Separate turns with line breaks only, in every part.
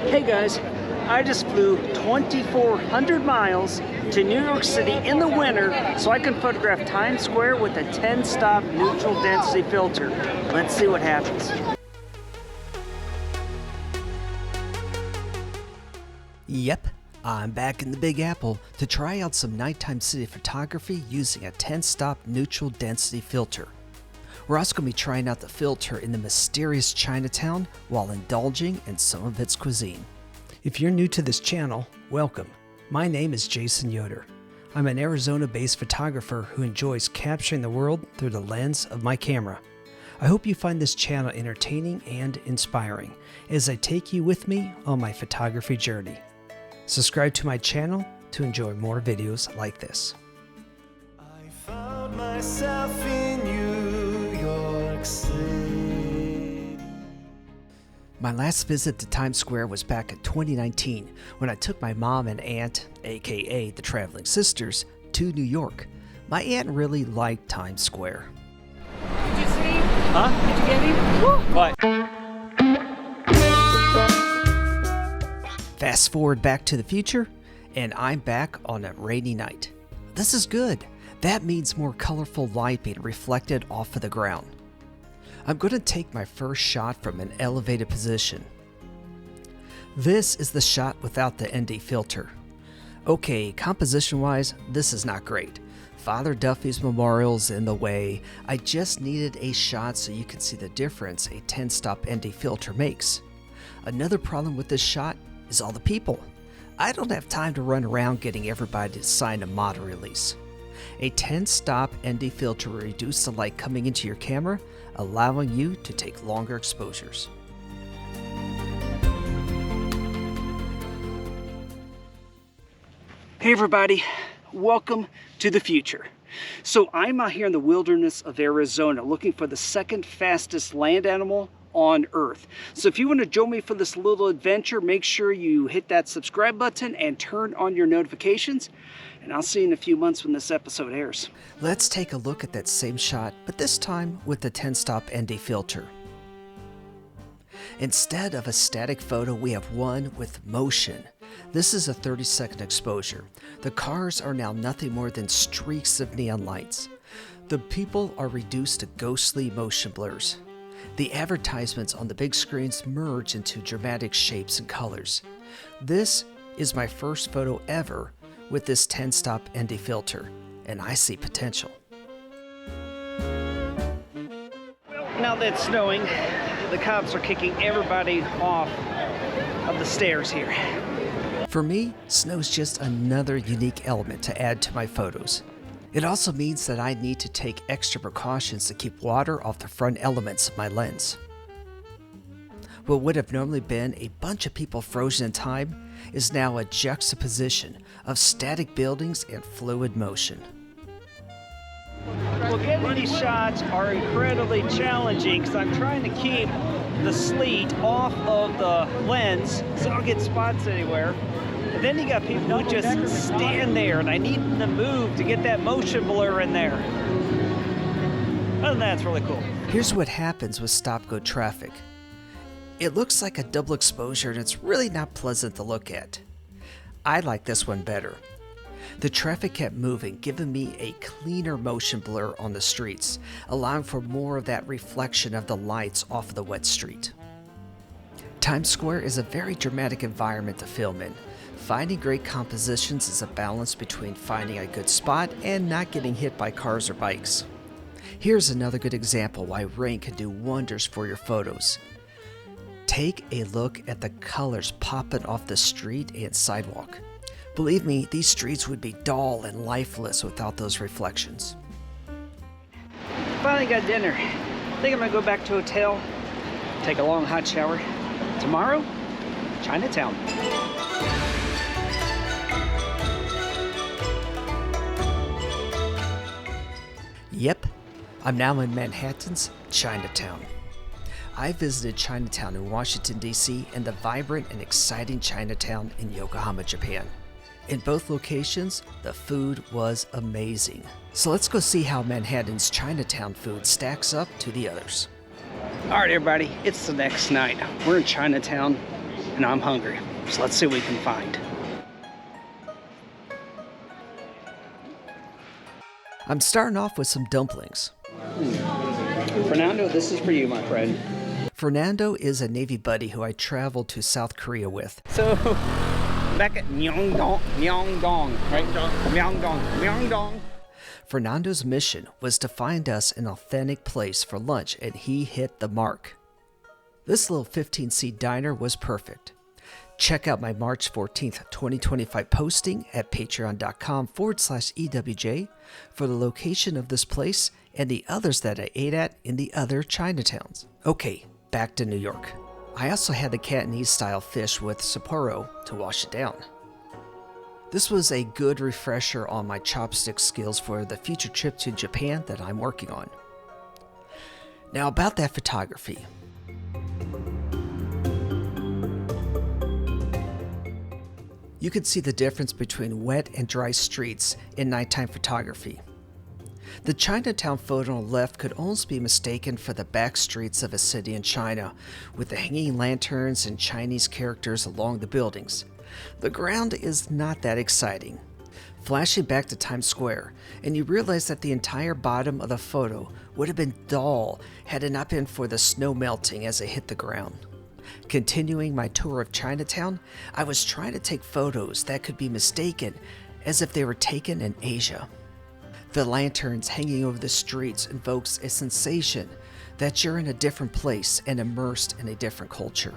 Hey guys, I just flew 2,400 miles to New York City in the winter so I can photograph Times Square with a 10-stop neutral density filter. Let's see what happens.
Yep, I'm back in the Big Apple to try out some nighttime city photography using a 10-stop neutral density filter. We're also going to be trying out the filter in the mysterious Chinatown while indulging in some of its cuisine. If you're new to this channel, welcome. My name is Jason Yoder. I'm an Arizona-based photographer who enjoys capturing the world through the lens of my camera. I hope you find this channel entertaining and inspiring as I take you with me on my photography journey. Subscribe to my channel to enjoy more videos like this.
I found myself in New York City.
My last visit to Times Square was back in 2019 when I took my mom and aunt, aka the Traveling Sisters, to New York. My aunt really liked Times Square.
Did you see? Huh? Did you get him? Woo! What?
Fast forward back to the future, and I'm back on a rainy night. This is good. That means more colorful light being reflected off of the ground. I'm going to take my first shot from an elevated position. This is the shot without the ND filter. Okay, composition-wise, this is not great. Father Duffy's memorial's in the way. I just needed a shot so you can see the difference a 10-stop ND filter makes. Another problem with this shot is all the people. I don't have time to run around getting everybody to sign a model release. A 10-stop ND filter will reduce the light coming into your camera, allowing you to take longer exposures.
Hey everybody, welcome to the future. So I'm out here in the wilderness of Arizona looking for the second fastest land animal on Earth. So if you want to join me for this little adventure, make sure you hit that subscribe button and turn on your notifications. And I'll see you in a few months when this episode airs.
Let's take a look at that same shot, but this time with the 10-stop ND filter. Instead of a static photo, we have one with motion. This is a 30-second exposure. The cars are now nothing more than streaks of neon lights. The people are reduced to ghostly motion blurs. The advertisements on the big screens merge into dramatic shapes and colors. This is my first photo ever with this 10-stop ND filter, and I see potential.
Well, now that it's snowing, the cops are kicking everybody off of the stairs here.
For me, snow's just another unique element to add to my photos. It also means that I need to take extra precautions to keep water off the front elements of my lens. What would have normally been a bunch of people frozen in time is now a juxtaposition of static buildings and fluid motion.
Well, getting these shots are incredibly challenging because I'm trying to keep the sleet off of the lens so I don't get spots anywhere. And then you got people who just stand there, and I need them to move to get that motion blur in there. Other than that, it's really cool.
Here's what happens with stop-go traffic. It looks like a double exposure, and it's really not pleasant to look at. I like this one better. The traffic kept moving, giving me a cleaner motion blur on the streets, allowing for more of that reflection of the lights off of the wet street. Times Square is a very dramatic environment to film in. Finding great compositions is a balance between finding a good spot and not getting hit by cars or bikes. Here's another good example why rain can do wonders for your photos. Take a look at the colors popping off the street and sidewalk. Believe me, these streets would be dull and lifeless without those reflections.
Finally got dinner. I think I'm gonna go back to a hotel, take a long hot shower. Tomorrow, Chinatown.
Yep, I'm now in Manhattan's Chinatown. I visited Chinatown in Washington, D.C. and the vibrant and exciting Chinatown in Yokohama, Japan. In both locations, the food was amazing. So let's go see how Manhattan's Chinatown food stacks up to the others.
All right, everybody, it's the next night. We're in Chinatown. and I'm hungry. So let's see what we can find.
I'm starting off with some dumplings.
Fernando, this is for you, my friend.
Fernando is a Navy buddy who I traveled to South Korea with.
So, back at Myeongdong, right? Myeongdong.
Fernando's mission was to find us an authentic place for lunch, and he hit the mark. This little 15-seat diner was perfect. Check out my March 14th, 2025 posting at patreon.com/EWJ for the location of this place and the others that I ate at in the other Chinatowns. Okay, back to New York. I also had the Cantonese style fish with Sapporo to wash it down. This was a good refresher on my chopstick skills for the future trip to Japan that I'm working on. Now about that photography. You can see the difference between wet and dry streets in nighttime photography. The Chinatown photo on the left could almost be mistaken for the back streets of a city in China, with the hanging lanterns and Chinese characters along the buildings. The ground is not that exciting. Flashing back to Times Square, and you realize that the entire bottom of the photo would have been dull had it not been for the snow melting as it hit the ground. Continuing my tour of Chinatown, I was trying to take photos that could be mistaken as if they were taken in Asia. The lanterns hanging over the streets invokes a sensation that you're in a different place and immersed in a different culture.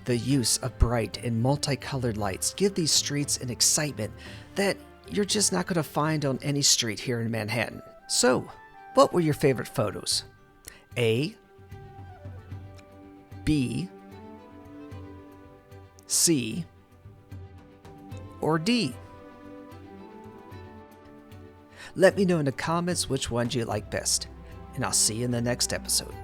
The use of bright and multicolored lights give these streets an excitement that you're just not going to find on any street here in Manhattan. So, what were your favorite photos? A, B, C, or D? Let me know in the comments which ones you like best, and I'll see you in the next episode.